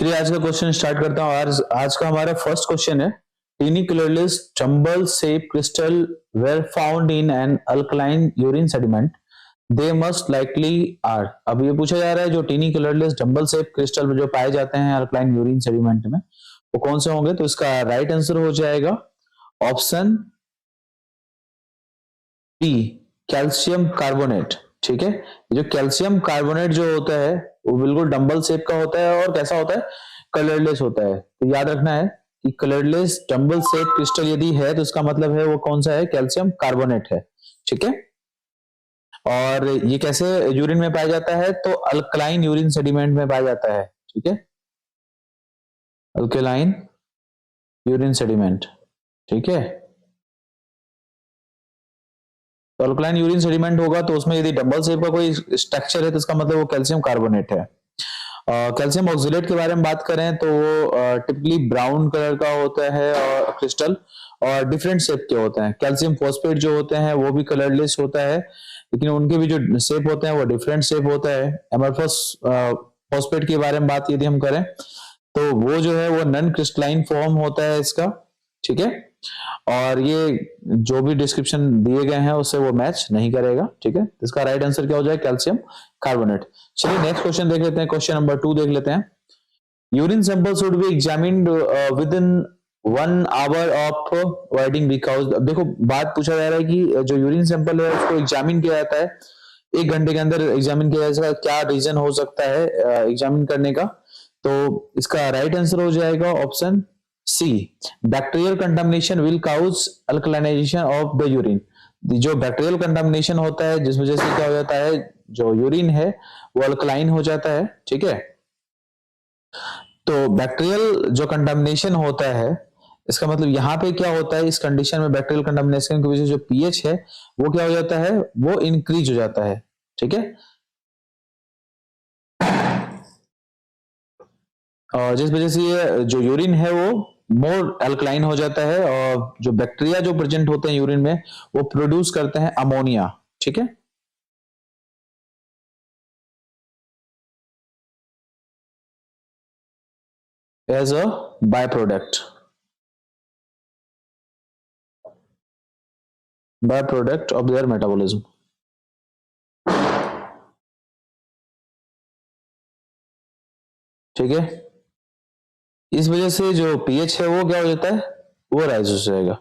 चलिए आज का क्वेश्चन स्टार्ट करता हूँ। आज का हमारा फर्स्ट क्वेश्चन है, tiny colourless jumble shape crystal were found in an alkaline urine sediment, they must likely are. अब ये पूछा जा रहा है जो tiny colourless jumble shape crystal जो पाए जाते हैं अल्कलाइन यूरिन सेडिमेंट में वो कौन से होंगे। तो इसका राइट आंसर हो जाएगा ऑप्शन बी, कैल्शियम कार्बोनेट। ठीक है, जो कैल्शियम कार्बोनेट जो होता है वो बिल्कुल डंबल शेप का होता है और कैसा होता है, कलरलेस होता है। तो याद रखना है कि कलरलेस डंबल शेप क्रिस्टल यदि है तो इसका मतलब है वो कौन सा है, कैल्शियम कार्बोनेट है। ठीक है, और ये कैसे यूरिन में पाया जाता है, तो अल्कलाइन यूरिन सेडिमेंट में पाया जाता है। ठीक है, अल्कलाइन यूरिन सेडिमेंट। ठीक है, तो अल्कलाइन यूरिन सेडिमेंट होगा तो उसमें यदि डबल शेप का कोई स्ट्रक्चर है तो इसका मतलब वो कैल्शियम कार्बोनेट है। कैल्शियम ऑक्सलेट के बारे में बात करें तो वो टिपिकली ब्राउन कलर का होता है और क्रिस्टल और डिफरेंट शेप के होते हैं। कैल्शियम फॉस्फेट जो होते हैं वो भी कलरलेस होता है, लेकिन उनके भी जो शेप होते हैं वो डिफरेंट शेप होता है। एमरफस फॉस्फेट के बारे में बात यदि हम करें तो वो जो है वो नॉन क्रिस्टलाइन फॉर्म होता है इसका। ठीक है, और ये जो भी डिस्क्रिप्शन दिए गए हैं उससे वो मैच नहीं करेगा। ठीक है, इसका राइट आंसर क्या हो जाए, कैल्शियम कार्बोनेट। चलिए नेक्स्ट क्वेश्चन देख लेते हैं, क्वेश्चन नंबर 2 देख लेते हैं। Urine sample should be examined within 1 hour of voiding because. अब देखो बात पूछा जा रहा है कि जो यूरिन सैंपल है उसको एग्जामिन किया जाता है 1 घंटे के अंदर एग्जामिन किया जाएगा। क्या रीजन हो सकता है एग्जामिन करने का, तो इसका राइट आंसर हो जाएगा option C, bacterial contamination will cause alkalinization of the urine. जो बैक्टीरियल कंटामिनेशन होता है जिस वजह से क्या हो जाता है, जो यूरिन है वो अल्कलाइन हो जाता है। ठीक है, तो बैक्टीरियल जो कंटामिनेशन होता है इसका मतलब यहाँ पे क्या होता है, इस कंडीशन में बैक्टीरियल कंटामिनेशन की वजह से जो पीएच है वो क्या हो जाता है, वो इंक्रीज हो जाता है। ठीक है, और जिस वजह से ये जो यूरिन है वो मोर अल्कलाइन हो जाता है और जो बैक्टीरिया जो प्रेजेंट होते हैं यूरिन में वो प्रोड्यूस करते हैं अमोनिया। ठीक है, as a by product of their metabolism. ठीक है, इस वजह से जो पीएच है वो क्या हो जाता है, वो राइज हो जाएगा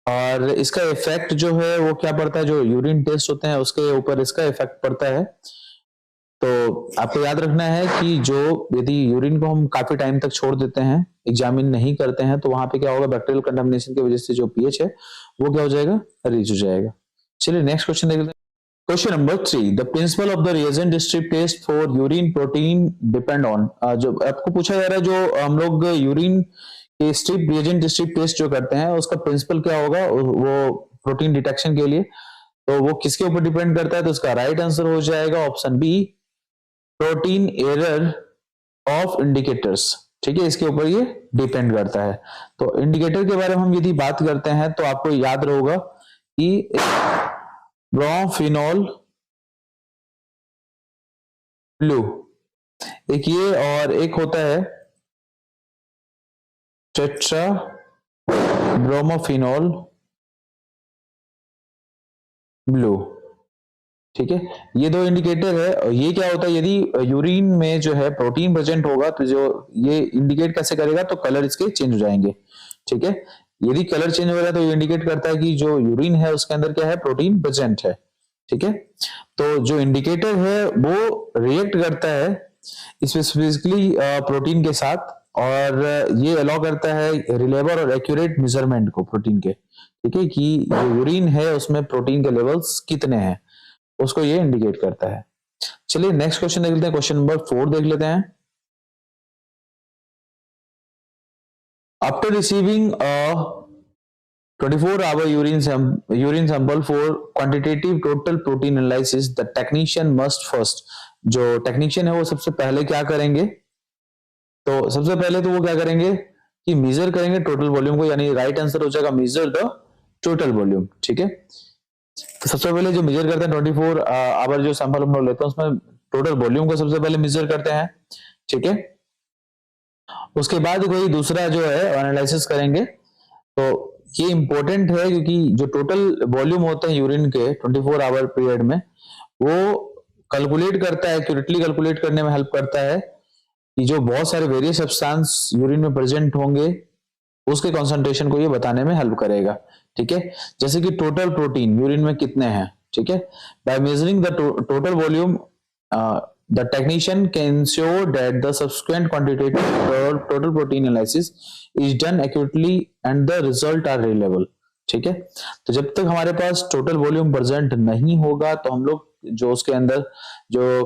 और इसका इफेक्ट जो है वो क्या पड़ता है, जो यूरिन टेस्ट होते हैं उसके ऊपर इसका इफेक्ट पड़ता है। तो आपको याद रखना है कि जो यदि यूरिन को हम काफी टाइम तक छोड़ देते हैं, एग्जामिन नहीं करते हैं, तो वहां पे क्या होगा, बैक्टीरियल कंटामिनेशन की वजह से जो पीएच है वो क्या हो जाएगा, रीच हो जाएगा। चलिए नेक्स्ट क्वेश्चन देख लेते हैं। Question number 3, the principle of the reagent strip test for urine protein depend on. जो आपको पूछा जा रहा है, जो हम लोग यूरिन के स्ट्रिप रिएजेंट स्ट्रिप टेस्ट जो करते हैं उसका प्रिंसिपल क्या होगा, वो प्रोटीन डिटेक्शन के लिए, तो वो किसके ऊपर डिपेंड करता है। तो उसका राइट आंसर हो जाएगा option B, protein error of indicators. ठीक है, इसके ऊपर ये डिपेंड करता है। तो इंडिकेटर के बारे में हम यदि बात करते हैं तो आपको याद रहेगा कि ब्रोमोफिनॉल ब्लू एक ये, और एक होता है टेट्रा ब्रोमोफिनॉल ब्लू। ठीक है, ये 2 इंडिकेटर है। और ये क्या होता है, यदि यूरिन में जो है प्रोटीन प्रेजेंट होगा तो जो ये इंडिकेट कैसे करेगा, तो कलर इसके चेंज हो जाएंगे। ठीक है, यदि कलर चेंज हो रहा है तो ये इंडिकेट करता है कि जो यूरिन है उसके अंदर क्या है, प्रोटीन प्रेजेंट है। ठीक है, तो जो इंडिकेटर है वो रिएक्ट करता है स्पेसिफिकली प्रोटीन के साथ और ये अलाउ करता है रिलेबल और एक्यूरेट मेजरमेंट को प्रोटीन के। ठीक है, कि जो यूरिन है उसमें प्रोटीन के लेवल्स कितने हैं उसको ये इंडिकेट करता है। चलिए नेक्स्ट क्वेश्चन देख लेते हैं, क्वेश्चन नंबर 4 देख लेते हैं। After receiving 24-hour urine sample for quantitative total protein analysis, the technician must first, जो टेक्नीशियन है वो सबसे पहले क्या करेंगे, तो सबसे पहले तो वो क्या करेंगे कि मेजर करेंगे टोटल वॉल्यूम को, यानी राइट आंसर हो जाएगा मेजर द टोटल वॉल्यूम। ठीक है, तो सबसे पहले जो मेजर करते हैं 24 आवर जो सैंपल हम लोग लेते हैं उसमें टोटल वॉल्यूम को सबसे पहले मेजर करते हैं। ठीक है, उसके बाद कोई दूसरा जो है एनालिसिस करेंगे। तो ये इंपॉर्टेंट है क्योंकि जो टोटल वॉल्यूम होते हैं यूरिन के 24 आवर पीरियड में, वो कैलकुलेट करता है, एक्यूरेटली कैलकुलेट करने में हेल्प करता है कि जो बहुत सारे वेरियस सब्सटेंस यूरिन में प्रेजेंट होंगे उसके कॉन्सेंट्रेशन को ये बताने में हेल्प करेगा। ठीक है, जैसे कि टोटल प्रोटीन यूरिन में कितने हैं। ठीक है, by measuring the total volume the technician can ensure that the subsequent quantitative total protein analysis is done accurately and the result are reliable। ठीक है, तो जब तक हमारे पास टोटल वॉल्यूम प्रेजेंट नहीं होगा तो हम लोग जो उसके अंदर जो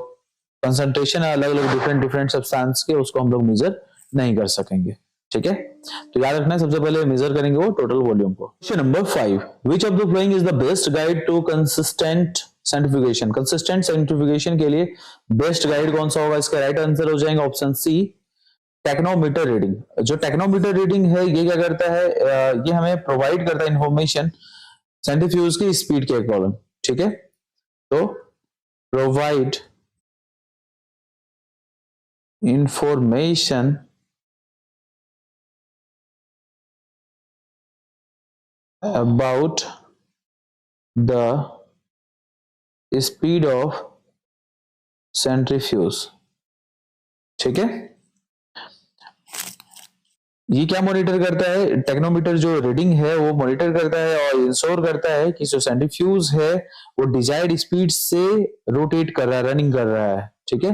कंसंट्रेशन है अलग अलग डिफरेंट सब्सटेंस के, उसको हम लोग मेजर नहीं कर सकेंगे। ठीक है, तो याद रखना है सबसे पहले मेजर करेंगे वो टोटल वॉल्यूम को। Question number 5, which of the following is the best guide to consistent centrifugation. Consistent centrifugation के लिए बेस्ट गाइड कौन सा होगा? इसका राइट आंसर हो जाएगा ऑप्शन सी, टेक्नोमीटर रीडिंग। जो टेक्नोमीटर रीडिंग है ये क्या करता है, ये हमें प्रोवाइड करता है इंफॉर्मेशन सेंट्रीफ्यूज की स्पीड के अकॉर्डिंग। ठीक है, तो provide information about the speed of centrifuge। ठीक है, ये क्या मॉनिटर करता है? टेक्नोमीटर जो रीडिंग है वो मॉनिटर करता है और इंश्योर करता है कि जो सेंट्रीफ्यूज है वो डिजायर्ड स्पीड से रोटेट कर रहा है, रनिंग कर रहा है। ठीक है,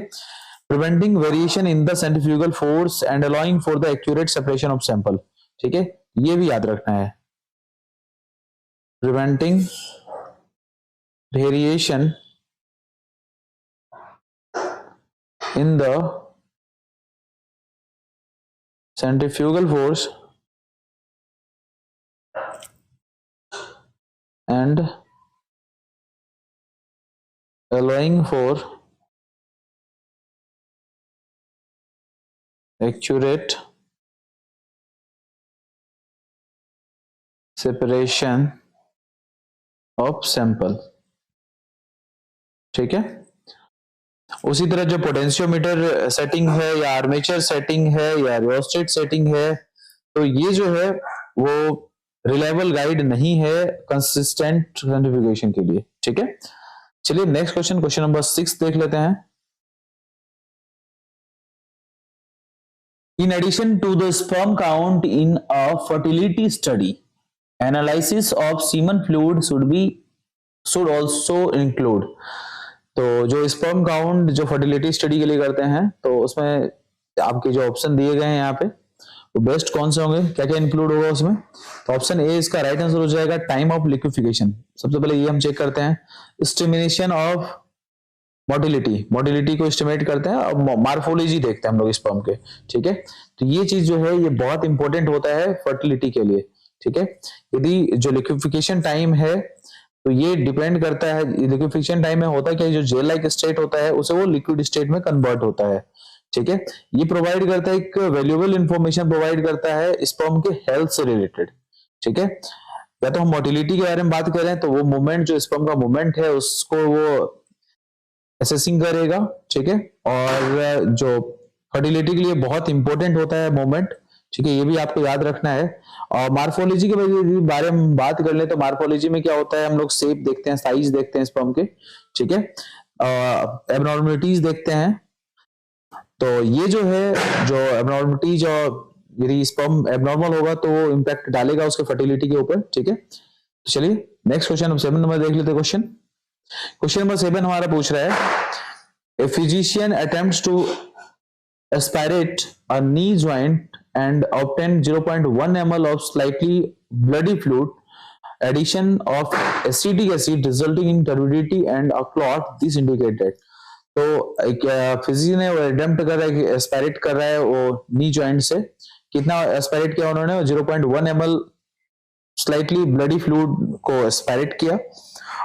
preventing variation in the centrifugal force and allowing for the accurate separation of sample. ठीक है, ये भी याद रखना है, preventing variation in the centrifugal force and allowing for accurate separation of sample. ठीक है, उसी तरह जो पोटेंशियोमीटर सेटिंग है या आर्मेचर सेटिंग है या रियोस्टेट सेटिंग है, तो ये जो है वो रिलायबल गाइड नहीं है कंसिस्टेंट सेंट्रीफ्यूगेशन के लिए। ठीक है, चलिए नेक्स्ट क्वेश्चन, क्वेश्चन नंबर 6 देख लेते हैं। In addition to the sperm count in a fertility study, analysis of semen fluid should also include. तो जो स्पर्म काउंट जो फर्टिलिटी स्टडी के लिए करते हैं, तो उसमें आपके जो ऑप्शन दिए गए हैं यहाँ पे वो बेस्ट कौन से होंगे, क्या क्या इंक्लूड होगा उसमें? तो ऑप्शन ए इसका राइट आंसर हो जाएगा टाइम ऑफ लिक्विफिकेशन। सबसे पहले ये हम चेक करते हैं, एस्टिमेशन ऑफ मोटिलिटी को एस्टिमेट करते हैं और मार्फोलॉजी देखते हैं हम लोग स्पर्म के। ठीक है, तो ये चीज जो है ये बहुत इंपॉर्टेंट होता है फर्टिलिटी के लिए। ठीक है, यदि जो लिक्विफिकेशन टाइम है तो ये डिपेंड करता है, लिक्विफिकेशन टाइम में होता है कि जो जेल लाइक स्टेट होता है उसे वो लिक्विड स्टेट में कन्वर्ट होता है। ठीक है, ये प्रोवाइड करता है एक वैल्यूएबल इंफॉर्मेशन प्रोवाइड करता है स्पर्म के हेल्थ से रिलेटेड। ठीक है, या तो हम मोटिलिटी के बारे में बात करें तो वो मूवमेंट जो स्पर्म का मूवमेंट है उसको वो असेसिंग करेगा। ठीक है, और जो फर्टिलिटी के लिए बहुत इंपॉर्टेंट होता है मूवमेंट। ठीक है, ये भी आपको याद रखना है। और मार्फोलॉजी के बारे में बात कर ले तो मार्फोलॉजी में क्या होता है, हम लोग शेप देखते हैं, साइज देखते हैं स्पर्म के। ठीक है, एबनॉर्मलिटीज देखते हैं। तो ये जो है जो एबनॉर्मलिटीज और यदि स्पर्म एबनॉर्मल होगा तो वो इंपैक्ट डालेगा उसके फर्टिलिटी के ऊपर। ठीक है, तो चलिए नेक्स्ट क्वेश्चन 7 नंबर देख लेते हैं। क्वेश्चन नंबर 7 हमारा पूछ रहा है, a physician attempts to aspirate a knee joint and obtain 0.1 ml of slightly bloody fluid, addition of acetic acid resulting in turbidity and a clot, this indicated। तो एक physician है वो अटेम्प्ट कर रहा है, एस्पायरेट कर रहा है वो नी जॉइंट से। कितना एस्पायरेट किया उन्होंने? 0.1 ml स्लाइटली ब्लडी फ्लूइड को एस्पायरेट किया,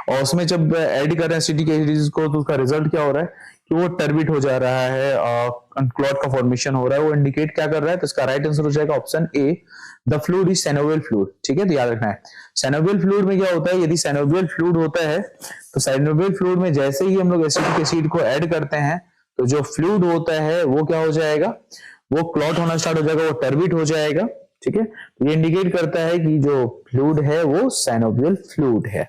और उसमें जब ऐड कर रहे हैं एसिटिक एसिड को तो उसका रिजल्ट क्या हो रहा है कि वो टर्बिट हो जा रहा है और क्लॉट का फॉर्मेशन हो रहा है। वो इंडिकेट क्या कर रहा है? तो इसका राइट आंसर हो जाएगा option A, the fluid is synovial fluid. ठीक है, तो याद रखना है सिनोवियल फ्लूइड में क्या होता है, यदि सिनोवियल फ्लूइड होता है तो सिनोवियल फ्लूइड में जैसे ही हम लोग एसिटिक एसिड को ऐड करते हैं तो जो फ्लूइड होता है वो क्या हो जाएगा, वो क्लॉट होना स्टार्ट हो जाएगा, वो टर्बिट हो जाएगा। ठीक है, तो ये इंडिकेट करता है कि जो फ्लूइड है वो साइनोवियल फ्लूइड है।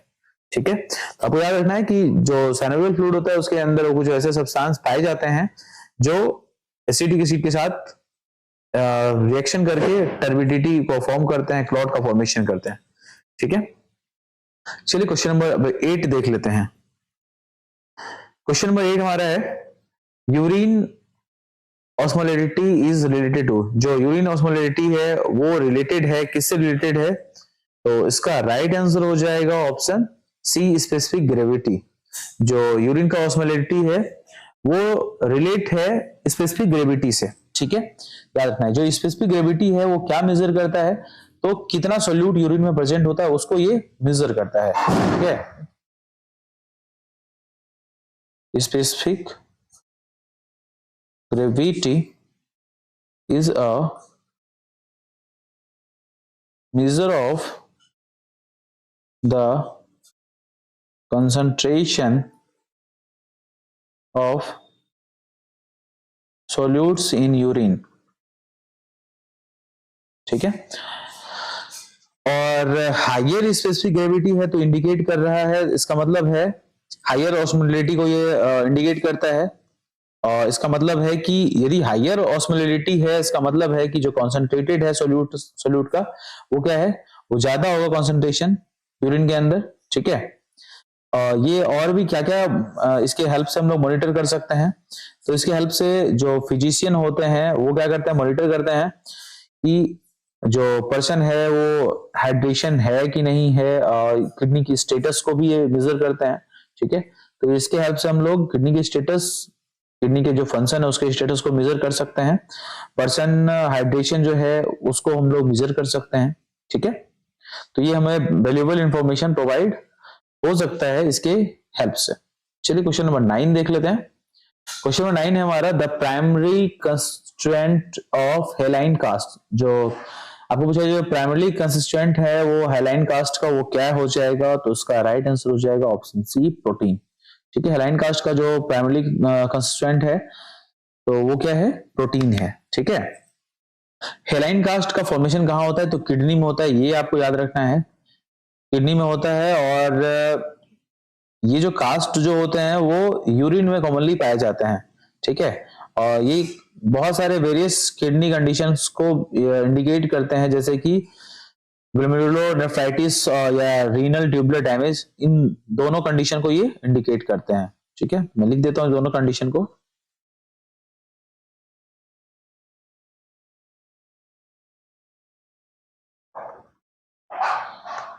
ठीक है, तो आपको याद रखना है कि जो साइनोवियल फ्लूइड होता है उसके अंदर कुछ ऐसे सब्सटेंस पाए जाते हैं जो एसिटिक एसिड के साथ रिएक्शन करके टर्बिडिटी को फॉर्म करते हैं, क्लॉट का फॉर्मेशन करते हैं। ठीक है, चलिए क्वेश्चन नंबर 8 देख लेते हैं। क्वेश्चन नंबर 8 हमारा है urine osmolarity is related to, जो यूरिन ऑस्मोलैरिटी है वो रिलेटेड है, किससे रिलेटेड है? तो इसका राइट आंसर हो जाएगा ऑप्शन सी, स्पेसिफिक ग्रेविटी। जो यूरिन का ऑस्मोलैरिटी है वो रिलेट है स्पेसिफिक ग्रेविटी से। ठीक है, याद रखना है जो स्पेसिफिक ग्रेविटी है वो क्या मेजर करता है, तो कितना सोल्यूट यूरिन में प्रेजेंट होता है उसको ये मेजर करता है। ठीक है, specific gravity is a measure of the concentration of solutes in urine। ठीक है, और हायर स्पेसिफिक ग्रेविटी है तो इंडिकेट कर रहा है, इसका मतलब है हायर ऑस्मोलैरिटी को ये इंडिकेट करता है। और इसका मतलब है कि यदि हायर ऑस्मोलैरिटी है, इसका मतलब है कि जो कॉन्सेंट्रेटेड है सोल्यूट का वो क्या है, वो ज्यादा होगा कॉन्सेंट्रेशन यूरिन के अंदर। ठीक है, ये और भी क्या क्या इसके हेल्प से हम लोग मॉनिटर कर सकते हैं। तो इसके हेल्प से जो फिजिशियन होते हैं वो क्या करते हैं, मॉनिटर करते हैं कि जो पर्सन है वो हाइड्रेशन है कि नहीं है, किडनी की स्टेटस को भी ये मेजर करते हैं। ठीक है, तो इसके हेल्प से हम लोग किडनी की स्टेटस, किडनी के जो फंक्शन है उसके स्टेटस को मेजर कर सकते हैं। पर्सन हाइड्रेशन जो है उसको हम लोग मेजर कर सकते हैं। ठीक है, तो ये हमें वैल्यूएबल इंफॉर्मेशन प्रोवाइड हो सकता है इसके हेल्प से। चलिए क्वेश्चन नंबर 9 देख लेते हैं। क्वेश्चन नंबर 9 है हमारा the primary constituent of hyaline cast. जो आपको पूछा जो प्राइमरी कंस्टिट्यूएंट है वो हेलाइन कास्ट का वो क्या हो जाएगा, तो उसका राइट आंसर हो जाएगा ऑप्शन सी, प्रोटीन। ठीक है, हेलाइन कास्ट का जो प्राइमरी कंस्टिट्यूएंट है तो वो क्या है, प्रोटीन है। ठीक है, हेलाइन कास्ट का फॉर्मेशन कहाँ होता है, तो किडनी में होता है, ये आपको याद रखना है, किडनी में होता है। और ये जो कास्ट जो होते हैं वो यूरिन में कॉमनली पाए जाते हैं। ठीक है, और ये बहुत सारे वेरियस किडनी कंडीशंस को इंडिकेट करते हैं, जैसे कि ग्लोमेरुलोनेफ्राइटिस या रीनल ट्यूबुलर डैमेज, इन दोनों कंडीशन को ये इंडिकेट करते हैं। ठीक है, मैं लिख देता हूं दोनों कंडीशन को।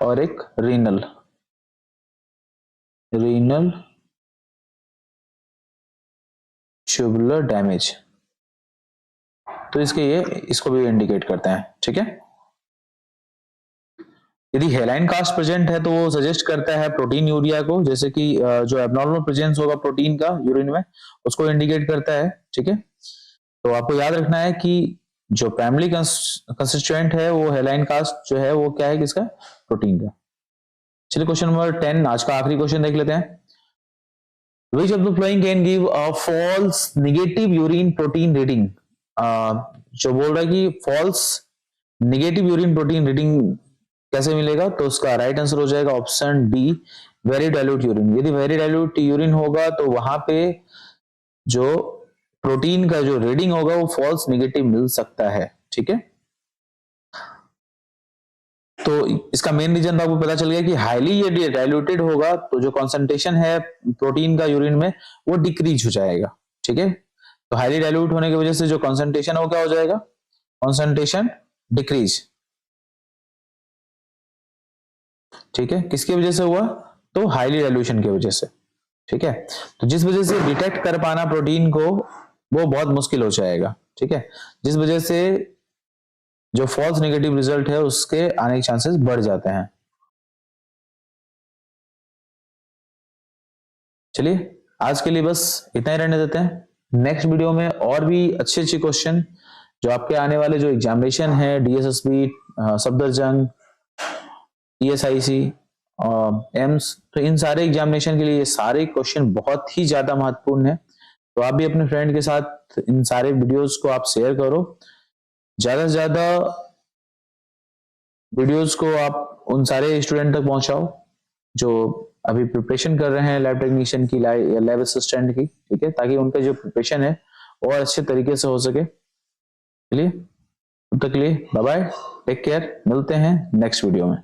और एक रीनल ट्यूबुलर डैमेज, तो इसके ये इसको भी इंडिकेट करते हैं। ठीक है, यदि हेलाइन कास्ट प्रेजेंट है तो वो सजेस्ट करता है प्रोटीन यूरिया को, जैसे कि जो एब्नॉर्मल प्रेजेंस होगा प्रोटीन का यूरिन में उसको इंडिकेट करता है। ठीक है, तो आपको याद रखना है कि जो प्राइमरी कंस्टिट्यूएंट है वो हेलाइन कास्ट जो है वो क्या है, किसका, प्रोटीन का। चलिए क्वेश्चन नंबर 10 आज का आखिरी क्वेश्चन देख लेते हैं। Which of the following can give a false negative urine protein reading? जो बोल रहा है कि false negative urine protein reading कैसे मिलेगा, तो उसका राइट आंसर हो जाएगा option D, very dilute urine. यदि वेरी डाइल्यूट यूरिन होगा तो वहां पे जो प्रोटीन का जो रीडिंग होगा वो फॉल्स नेगेटिव मिल सकता है। ठीक है, तो इसका मेन रीजन आपको पता चल गया कि हाईली ये डाइल्यूटेड होगा तो जो कॉन्सेंट्रेशन है प्रोटीन का यूरिन में वो डिक्रीज हो जाएगा। ठीक है, तो हाईली डाइल्यूट होने की वजह से जो कॉन्सेंट्रेशन हो क्या हो जाएगा, कॉन्सेंट्रेशन डिक्रीज। ठीक है, किसकी वजह से हुआ, तो हाईली डाइल्यूशन की वजह से। ठीक है, तो जिस वजह से डिटेक्ट कर पाना प्रोटीन को वो बहुत मुश्किल हो जाएगा। ठीक है, जिस वजह से जो फॉल्स नेगेटिव रिजल्ट है उसके आने के चांसेस बढ़ जाते हैं। चलिए आज के लिए बस इतना ही रहने देते हैं। नेक्स्ट वीडियो में और भी अच्छे अच्छे क्वेश्चन जो आपके आने वाले जो एग्जामिनेशन है, डीएसएसबी, सफदरजंग, ईएसआईसी, एम्स, तो इन सारे एग्जामिनेशन के लिए ये सारे क्वेश्चन बहुत ही ज्यादा महत्वपूर्ण है। तो आप भी अपने फ्रेंड के साथ इन सारे वीडियोस को आप शेयर करो, ज्यादा से ज्यादा वीडियोस को आप उन सारे स्टूडेंट तक पहुंचाओ जो अभी प्रिपरेशन कर रहे हैं लैब टेक्नीशियन की या लैब असिस्टेंट की, ठीक है, ताकि उनका जो प्रिपरेशन है और अच्छे तरीके से हो सके। चलिए तब तक के लिए बाय बाय, टेक केयर, मिलते हैं नेक्स्ट वीडियो में।